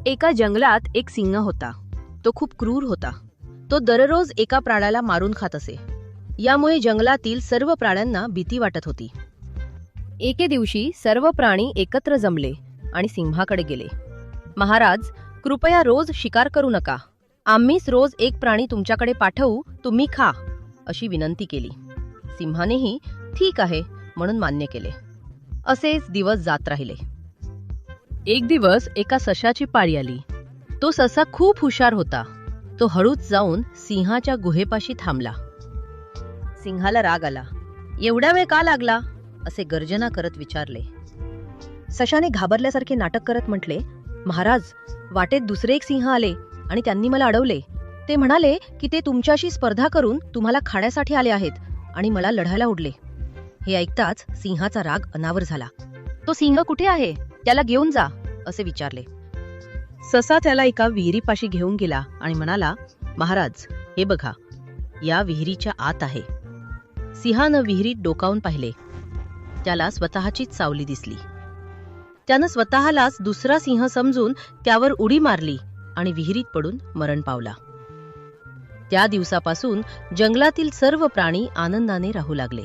एका जंगलात एक सिंह होता. तो खूप क्रूर होता. तो दररोज एका प्राण्याला मारून खात असे. यामुळे जंगलातील सर्व प्राण्यांना भीती वाटत होती. एके दिवशी सर्व प्राणी एकत्र जमले आणि सिंहाकडे गेले. महाराज, कृपया रोज शिकार करू नका. आम्हीच रोज एक प्राणी तुमच्याकडे पाठवू, तुम्ही खा, अशी विनंती केली. सिंहानेही ठीक आहे म्हणून मान्य केले. असेच दिवस जात राहिले. एक दिवस एका सशाची पाळी आली. तो ससा खूप हुशार होता. तो हळूच जाऊन सिंहाच्या गुहेपाशी थांबला. सिंहाला राग आला. एवढा वेळ का लागला, असे गर्जना करत विचारले. सशाने घाबरल्यासारखे नाटक करत म्हटले, महाराज, वाटेत दुसरे एक सिंह आले आणि त्यांनी मला अडवले. ते म्हणाले की ते तुमच्याशी स्पर्धा करून तुम्हाला खाण्यासाठी आले आहेत आणि मला लढायला उडले. हे ऐकताच सिंहाचा राग अनावर झाला. तो सिंह कुठे आहे, त्याला घेऊन जा, असे विचारले. ससा त्याला एका विहिरीपाशी घेऊन गेला आणि म्हणाला, महाराज, हे बघा, या विहिरीच्या आत आहे. सिंहानं विहिरीत डोकावून पाहिले. त्याला स्वतःचीच सावली दिसली. त्यानं स्वतःलाच दुसरा सिंह समजून त्यावर उडी मारली आणि विहिरीत पडून मरण पावला. त्या दिवसापासून जंगलातील सर्व प्राणी आनंदाने राहू लागले.